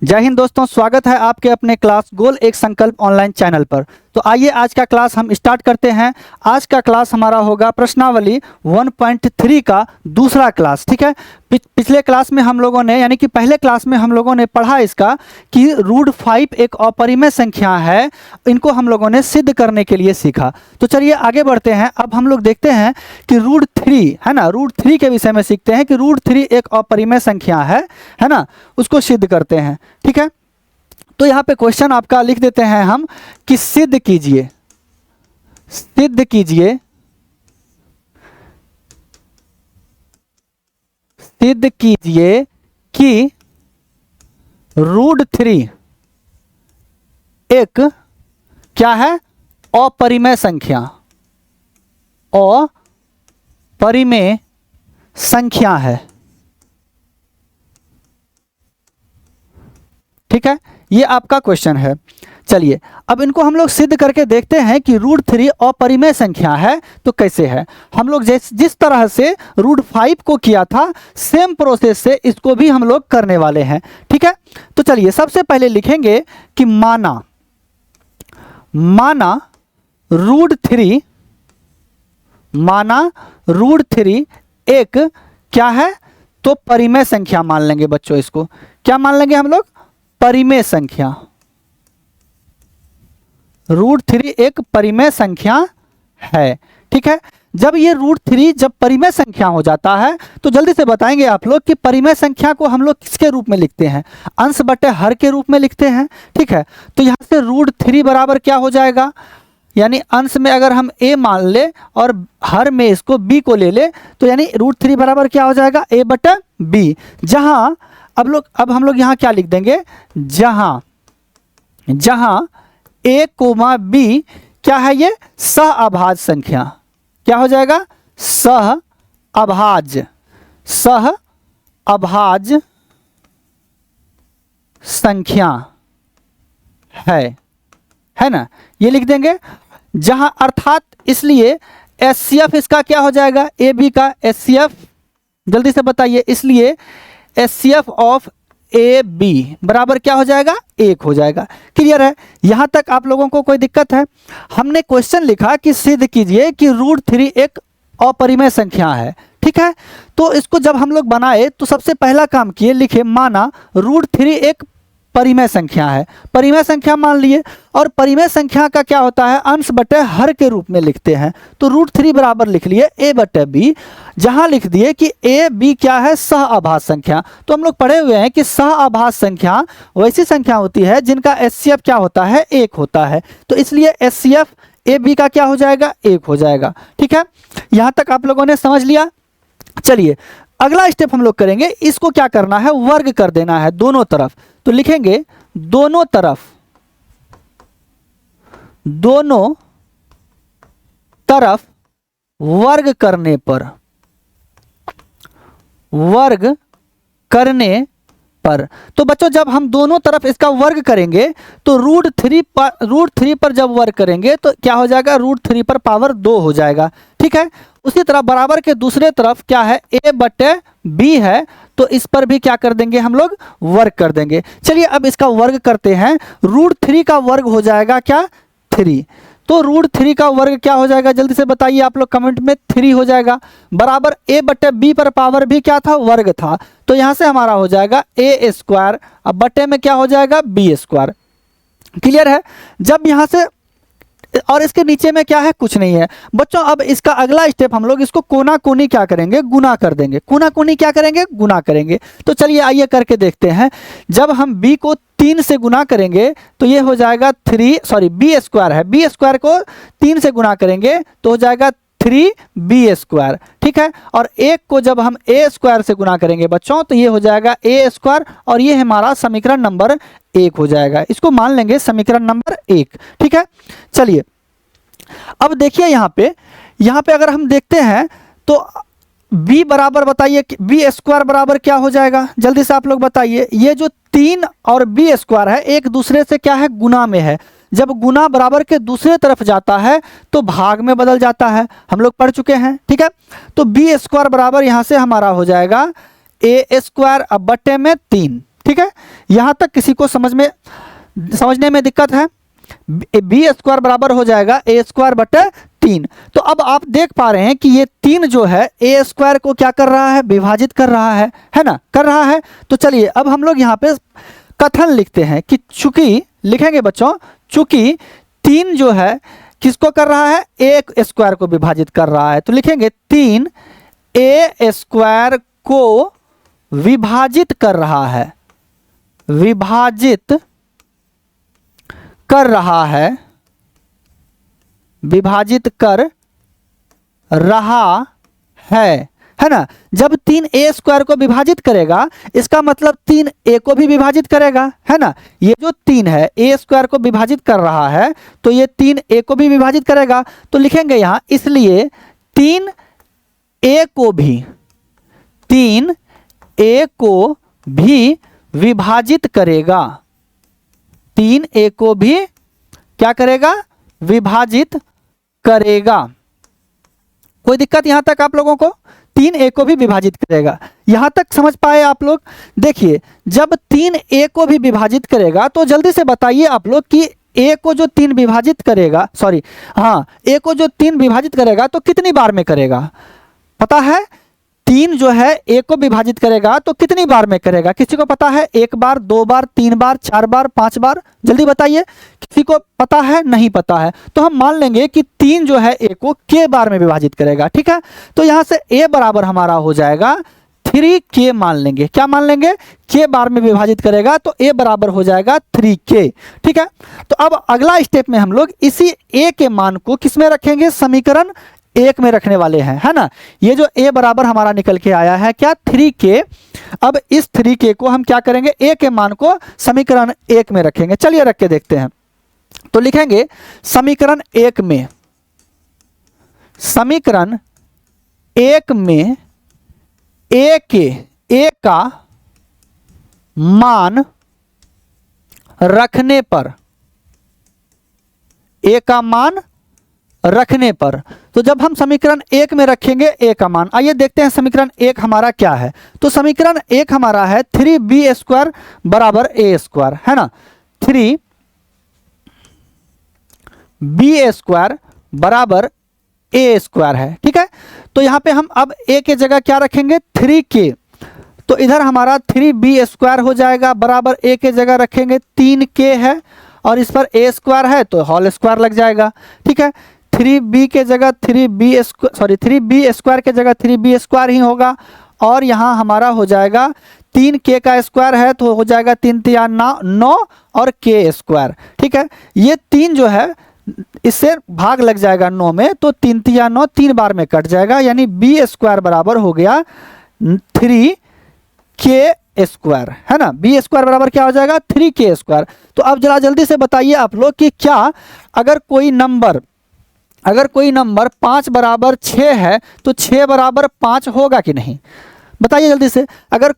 जय हिंद दोस्तों, स्वागत है आपके अपने क्लास गोल एक संकल्प ऑनलाइन चैनल पर। तो आइए आज का क्लास हम स्टार्ट करते हैं। आज का क्लास हमारा होगा प्रश्नावली 1.3 का दूसरा क्लास। ठीक है, पिछले क्लास में हम लोगों ने यानी कि पहले क्लास में हम लोगों ने पढ़ा इसका कि √5 एक अपरिमेय संख्या है। इनको हम लोगों ने सिद्ध करने के लिए सीखा। तो चलिए आगे बढ़ते हैं। अब हम लोग देखते हैं कि √3 है ना, √3 के विषय में सीखते हैं कि √3 एक अपरिमेय संख्या है ना, उसको सिद्ध करते हैं। ठीक है, तो यहाँ पे क्वेश्चन आपका लिख देते हैं हम कि सिद्ध कीजिए कि √3 एक क्या है, अपरिमेय संख्या है। ठीक है, ये आपका क्वेश्चन है। चलिए अब इनको हम लोग सिद्ध करके देखते हैं कि √3 अपरिमेय संख्या है तो कैसे है। हम लोग जिस तरह से √5 को किया था सेम प्रोसेस से इसको भी हम लोग करने वाले हैं। ठीक है, तो चलिए सबसे पहले लिखेंगे कि माना √3 एक क्या है, तो परिमेय संख्या मान लेंगे बच्चों। इसको क्या मान लेंगे हम लोग, परिमेय संख्या। √3 एक परिमेय संख्या है। ठीक है, जब ये √3 जब परिमेय संख्या हो जाता है तो जल्दी से बताएंगे आप लोग कि परिमेय संख्या को हम लोग किसके रूप में लिखते हैं, अंश बटे हर के रूप में लिखते हैं। ठीक है, तो यहां से √3 बराबर क्या हो जाएगा, यानी अंश में अगर हम a मान ले और हर में इसको b को ले ले तो यानी √3 बराबर क्या हो जाएगा, a बटे b। जहां अब हम लोग यहाँ क्या लिख देंगे, जहां a, b क्या है, ये सहअभाज्य संख्या। क्या हो जाएगा, सहअभाज्य संख्या है ना, ये लिख देंगे। जहां अर्थात इसलिए HCF इसका क्या हो जाएगा, AB का HCF, जल्दी से बताइए। इसलिए HCF ऑफ AB बराबर क्या हो जाएगा, 1 हो जाएगा। क्लियर है, यहां तक आप लोगों को कोई दिक्कत है। हमने क्वेश्चन लिखा कि सिद्ध कीजिए कि √3 एक अपरिमेय संख्या है। ठीक है, तो इसको जब हम लोग बनाए तो सबसे पहला काम किए, लिखे माना √3 एक परिमेय संख्या है। परिमेय संख्या मान लिए, और परिमेय संख्या का क्या होता है, अंश बटे हर के रूप में लिखते हैं। तो √3 बराबर लिख लिए a बटे b। जहां लिख दिए कि a b क्या है, सहअभाज्य संख्या। तो हम लोग पढ़े हुए हैं कि सहअभाज्य संख्या वैसी संख्या होती है जिनका HCF क्या होता है, 1 होता है। तो इसलिए HCF a b का क्या हो जाएगा, 1 हो जाएगा। ठीक है, यहां तक आप लोगों ने समझ लिया। चलिए अगला स्टेप हम लोग करेंगे, इसको क्या करना है, वर्ग कर देना है दोनों तरफ। तो लिखेंगे दोनों तरफ वर्ग करने पर तो बच्चों जब हम दोनों तरफ इसका वर्ग करेंगे तो √3 पर जब वर्ग करेंगे तो क्या हो जाएगा, √3 पर पावर 2 हो जाएगा। ठीक है, उसी तरह बराबर के दूसरे तरफ क्या है, a बटे b है, तो इस पर भी क्या कर देंगे, हम लोग वर्ग कर देंगे। चलिए अब इसका वर्ग करते हैं। √3 का वर्ग हो जाएगा क्या, 3। तो √3 का वर्ग क्या हो जाएगा, जल्दी से बताइए आप लोग कमेंट में, 3 हो जाएगा। बराबर a बटे b पर पावर भी क्या था, वर्ग था। तो यहां से हमारा हो जाएगा a², अब बटे में क्या हो जाएगा, b²। क्लियर है, जब यहां से और इसके नीचे में क्या है, कुछ नहीं है बच्चों। अब इसका अगला स्टेप हम लोग इसको कोना कोनी क्या करेंगे, गुना कर देंगे। कोना कोनी क्या करेंगे, गुना करेंगे। तो चलिए आइए करके देखते हैं। जब हम b को 3 से गुना करेंगे तो ये हो जाएगा b² है, b² को 3 से गुना करेंगे तो हो जाएगा 3b²। ठीक है, और 1 को जब हम a² से गुना करेंगे बच्चों तो ये हो जाएगा a², और ये हमारा समीकरण नंबर 1 हो जाएगा। इसको मान लेंगे समीकरण नंबर 1। ठीक है, चलिए अब देखिए यहाँ पे अगर हम देखते हैं तो b बराबर, बताइए b² बराबर क्या हो जाएगा, जल्दी से आप लोग बताइए। ये जो 3 और b² है एक दूसरे से क्या है, गुना में है। जब गुना बराबर के दूसरे तरफ जाता है तो भाग में बदल जाता है, हम लोग पढ़ चुके हैं। ठीक है, तो b² बराबर यहां से हमारा हो जाएगा a² अब बटे में 3। ठीक है, यहां तक किसी को समझने में दिक्कत है? बी स्क्वायर बराबर हो जाएगा ए स्क्वायर बटे 3। तो अब आप देख पा रहे हैं कि ये 3 जो है ए स्क्वायर को क्या कर रहा है, विभाजित कर रहा है ना, कर रहा है। तो चलिए अब हम लोग यहाँ पे कथन लिखते हैं कि चूंकि, लिखेंगे बच्चों, चूंकि 3 जो है किसको कर रहा है, ए स्क्वायर को विभाजित कर रहा है। तो लिखेंगे 3 ए स्क्वायर को विभाजित कर रहा है, विभाजित कर रहा है, विभाजित कर रहा है ना। जब 3 ए स्क्वायर को विभाजित करेगा इसका मतलब 3 ए को भी विभाजित करेगा, है ना। ये जो 3 है ए स्क्वायर को विभाजित कर रहा है तो ये 3 ए को भी विभाजित करेगा। तो लिखेंगे यहां, इसलिए 3 ए को भी, 3 ए को भी विभाजित करेगा, 3 ए को भी क्या करेगा, विभाजित करेगा। कोई दिक्कत यहां तक आप लोगों को? 3 ए को भी विभाजित करेगा, यहां तक समझ पाए आप लोग? देखिए जब 3 ए को भी विभाजित करेगा तो जल्दी से बताइए आप लोग कि ए को जो 3 विभाजित करेगा, सॉरी हाँ, ए को जो 3 विभाजित करेगा तो कितनी बार में करेगा पता है? 3 जो है ए को विभाजित करेगा तो कितनी बार में करेगा? किसी को पता है? 1 बार, 2 बार, 3 बार, 4 बार, 5 बार? जल्दी बताइए, किसी को पता है? नहीं पता है तो हम मान लेंगे कि 3 जो है ए को के बार में विभाजित करेगा, ठीक है। तो यहां से ए बराबर हमारा हो जाएगा 3k मान लेंगे। क्या मान लेंगे? के बार में विभाजित करेगा तो ए बराबर हो जाएगा 3k, ठीक है। तो अब अगला स्टेप में हम लोग इसी ए के मान को किस में रखेंगे, समीकरण 1 में रखने वाले हैं, है ना। ये जो a बराबर हमारा निकल के आया है क्या, 3k। अब इस 3k को हम क्या करेंगे, a के मान को समीकरण 1 में रखेंगे। चलिए रख के देखते हैं। तो लिखेंगे समीकरण 1 में, समीकरण 1 में a का मान रखने पर, a का मान रखने पर, तो जब हम समीकरण 1 में रखेंगे a का मान, आइए देखते हैं समीकरण 1 हमारा क्या है। तो समीकरण 1 हमारा है 3b स्क्वायर बराबर a स्क्वायर, है ना। 3b स्क्वायर बराबर a स्क्वायर है, ठीक है। तो यहां पे हम अब a के जगह क्या रखेंगे, 3k। तो इधर हमारा 3b स्क्वायर हो जाएगा बराबर a के जगह रखेंगे 3k है और इस पर a स्क्वायर है तो होल स्क्वायर लग जाएगा, ठीक है। 3b के जगह 3b स्क्वायर के जगह 3b स्क्वायर ही होगा और यहाँ हमारा हो जाएगा 3k का स्क्वायर है तो हो जाएगा 3 तिया 9 और k स्क्वायर, ठीक है। ये 3 जो है इससे भाग लग जाएगा 9 में तो 3 तिया 9 3 बार में कट जाएगा, यानी b स्क्वायर बराबर हो गया 3k स्क्वायर, है ना। b स्क्वायर बराबर क्या हो जाएगा, 3k स्क्वायर। तो अब जरा जल्दी से बताइए आप लोग कि क्या अगर कोई नंबर 5 बराबर 6 है तो 6 बराबर 5 होगा कि नहीं? बताइए जल्दी से। अगर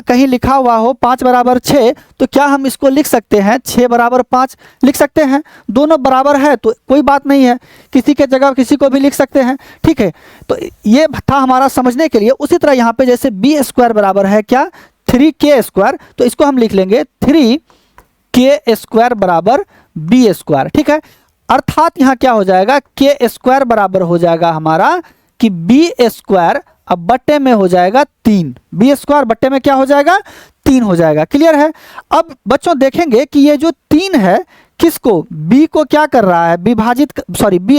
कहीं लिखा हुआ हो 5 बराबर 6 तो क्या हम इसको लिख सकते हैं 6 बराबर 5? लिख सकते हैं, दोनों बराबर है तो कोई बात नहीं है, किसी के जगह किसी को भी लिख सकते हैं, ठीक है। तो ये था हमारा समझने के लिए। उसी तरह यहाँ पे जैसे b स्क्वायर बराबर है क्या, 3k स्क्वायर, तो इसको हम लिख लेंगे 3k स्क्वायर बराबर b स्क्वायर, ठीक है। अर्थात यहाँ क्या हो जाएगा, k स्क्वायर बराबर हो जाएगा हमारा कि b स्क्वायर अब बट्टे में हो जाएगा 3, b स्क्वायर बट्टे में क्या हो जाएगा, 3 हो जाएगा। क्लियर है? अब बच्चों देखेंगे कि ये जो 3 है किसको, b को क्या कर रहा है, b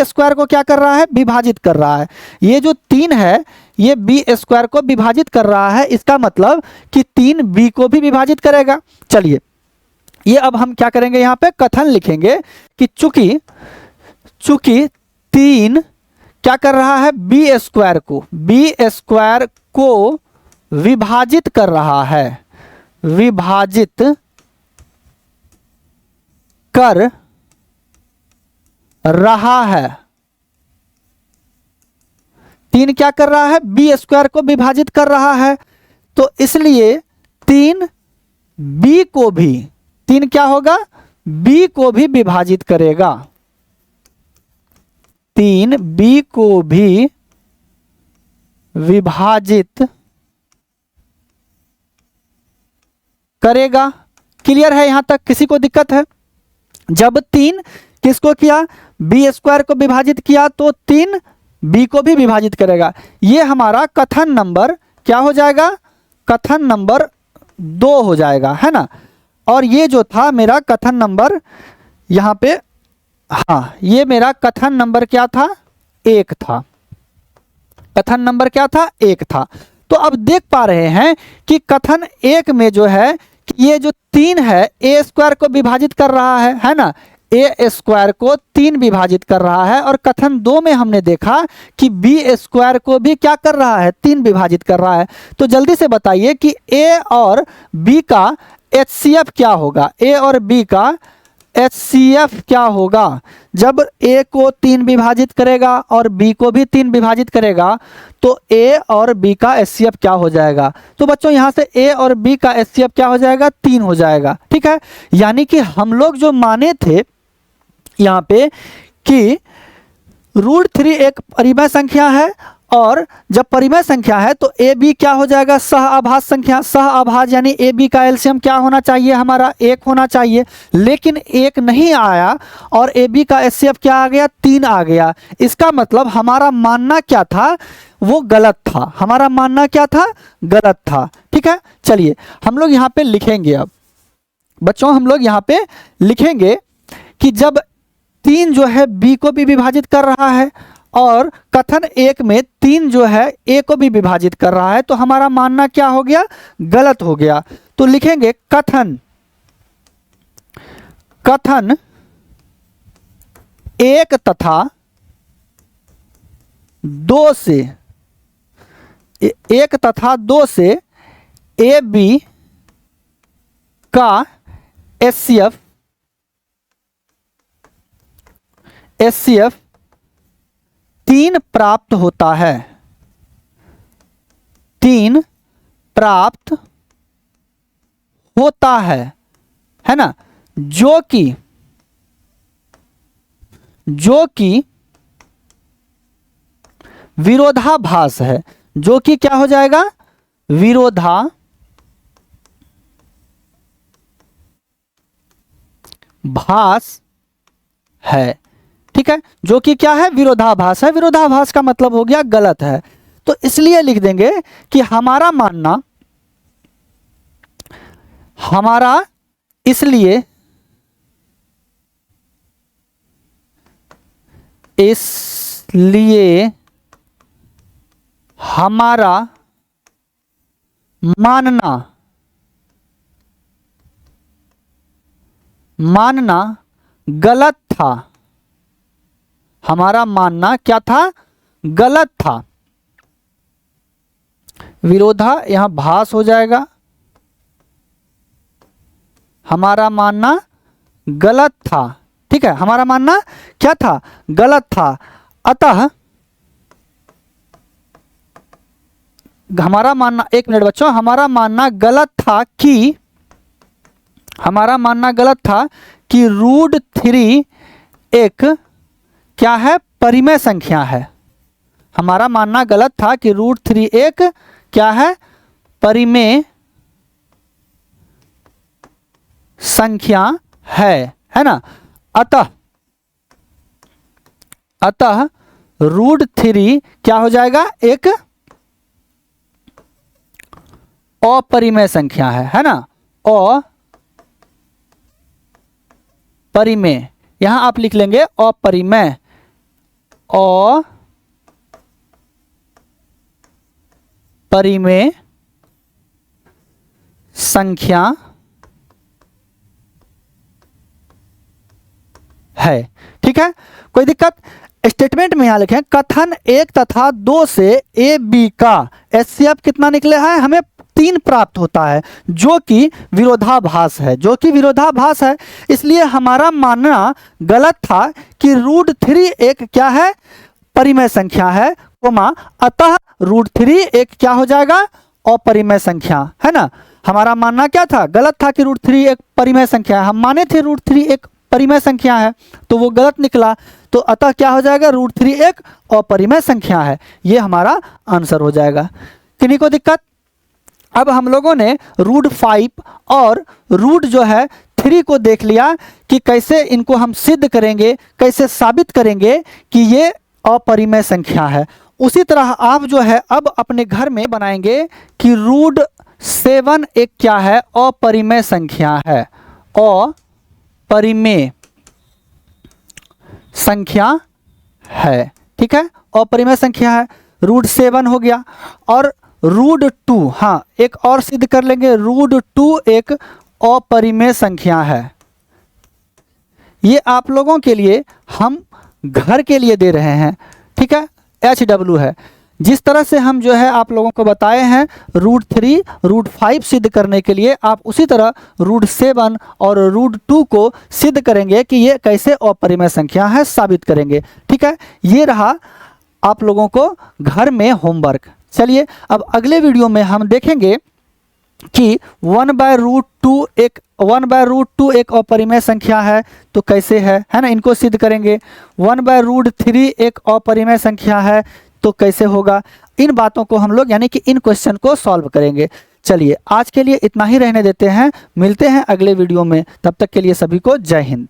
स्क्वायर को क्या कर रहा है, विभाजित कर रहा है। ये जो 3 है ये b स्क्वायर को विभाजित कर रहा है, इसका मतलब कि 3 b को भी विभाजित करेगा। चलिए ये अब हम क्या करेंगे, यहाँ पे कथन लिखेंगे कि चूंकि 3 क्या कर रहा है, b स्क्वायर को विभाजित कर रहा है, विभाजित कर रहा है। 3 क्या कर रहा है, b स्क्वायर को विभाजित कर रहा है, तो इसलिए 3 क्या होगा, b को भी विभाजित करेगा। 3 b को भी विभाजित करेगा। क्लियर है यहाँ तक, किसी को दिक्कत है? जब 3 किसको किया, बी स्क्वायर को विभाजित किया तो 3 बी को भी विभाजित करेगा। ये हमारा कथन नंबर क्या हो जाएगा, कथन नंबर 2 हो जाएगा, है ना। और ये जो था मेरा कथन नंबर यहाँ पे, हाँ ये मेरा कथन नंबर क्या था, 1 था। कथन नंबर क्या था, 1 था। तो अब देख पा रहे हैं कि कथन 1 में जो है कि ये जो 3 है ए स्क्वायर को विभाजित कर रहा है ना, ए स्क्वायर को 3 विभाजित कर रहा है। और कथन 2 में हमने देखा कि बी स्क्वायर को भी क्या कर रहा है, 3 विभाजित कर रहा है। तो जल्दी से बताइए कि ए और बी का HCF क्या होगा, ए और बी का HCF क्या होगा। जब ए को 3 विभाजित करेगा और बी को भी 3 विभाजित करेगा तो ए और बी का HCF क्या हो जाएगा। तो बच्चों यहाँ से ए और बी का HCF क्या हो जाएगा, 3 हो जाएगा। ठीक है, यानी कि हम लोग जो माने थे यहाँ पे कि √3 एक परिमेय संख्या है, और जब परिमेय संख्या है तो ए बी क्या हो जाएगा, सह आभाज्य संख्या। सह आभाज्य यानी ए बी का एलसीएम क्या होना चाहिए, हमारा 1 होना चाहिए। लेकिन 1 नहीं आया और ए बी का एचसीएफ क्या आ गया, 3 आ गया। इसका मतलब हमारा मानना क्या था, वो गलत था। हमारा मानना क्या था, गलत था। ठीक है, चलिए हम लोग यहाँ पे लिखेंगे। अब बच्चों हम लोग यहाँ पे लिखेंगे कि जब 3 जो है बी को भी विभाजित कर रहा है और कथन 1 में 3 जो है ए को भी विभाजित कर रहा है, तो हमारा मानना क्या हो गया, गलत हो गया। तो लिखेंगे कथन 1 तथा 2 से 1 तथा 2 से ए बी का एचसीएफ 3 प्राप्त होता है। 3 प्राप्त होता है ना, जो कि विरोधाभास है। जो कि क्या हो जाएगा, विरोधाभास है। ठीक है, जो कि क्या है, विरोधाभास है। विरोधाभास का मतलब हो गया गलत है। तो इसलिए लिख देंगे कि हमारा मानना, इसलिए हमारा मानना गलत था। हमारा मानना क्या था, गलत था। विरोधा यहां भास हो जाएगा। हमारा मानना गलत था। ठीक है, हमारा मानना क्या था, गलत था। अतः हमारा मानना, एक मिनट बच्चों, हमारा मानना गलत था कि √3 एक क्या है, परिमेय संख्या है। हमारा मानना गलत था कि √3 एक क्या है, परिमेय संख्या है ना। अतः √3 क्या हो जाएगा, एक अपरिमेय संख्या है ना। अपरिमेय, यहां आप लिख लेंगे अपरिमेय। अपरिमेय संख्या है। ठीक है, कोई दिक्कत? स्टेटमेंट में यहां लिखें कथन 1 तथा 2 से ए बी का एचसीएफ कितना निकले है, हमें 3 प्राप्त होता है, जो कि विरोधाभास है। इसलिए हमारा मानना गलत था कि √3 एक क्या है, परिमेय संख्या है, अतः √3 एक क्या हो जाएगा, अपरिमेय संख्या है ना। हमारा मानना क्या था, गलत था कि √3 एक परिमेय संख्या है। हम माने थे √3 एक परिमेय संख्या है, तो वो गलत निकला। तो अतः क्या हो जाएगा, √3 एक अपरिमेय संख्या है। ये हमारा आंसर हो जाएगा। किन्हीं को दिक्कत? अब हम लोगों ने रूट 5 और रूट जो है 3 को देख लिया कि कैसे इनको हम सिद्ध करेंगे, कैसे साबित करेंगे कि ये अपरिमेय संख्या है। उसी तरह आप जो है अब अपने घर में बनाएंगे कि रूट 7 एक क्या है, अपरिमेय संख्या है, अपरिमेय संख्या है। ठीक है, अपरिमेय संख्या है, रूट 7 हो गया। और रूट 2, हाँ एक और सिद्ध कर लेंगे, रूट 2 एक अपरिमेय संख्या है। ये आप लोगों के लिए हम घर के लिए दे रहे हैं। ठीक है, HW है। जिस तरह से हम जो है आप लोगों को बताए हैं रूट 3 रूट 5 सिद्ध करने के लिए, आप उसी तरह रूट 7 और रूट 2 को सिद्ध करेंगे कि ये कैसे अपरिमेय संख्या है, साबित करेंगे। ठीक है, ये रहा आप लोगों को घर में होमवर्क। चलिए अब अगले वीडियो में हम देखेंगे कि 1/√2 एक अपरिमेय संख्या है तो कैसे है ना, इनको सिद्ध करेंगे। 1/√3 एक अपरिमेय संख्या है तो कैसे होगा, इन बातों को हम लोग यानी कि इन क्वेश्चन को सॉल्व करेंगे। चलिए आज के लिए इतना ही रहने देते हैं, मिलते हैं अगले वीडियो में, तब तक के लिए सभी को जय हिंद।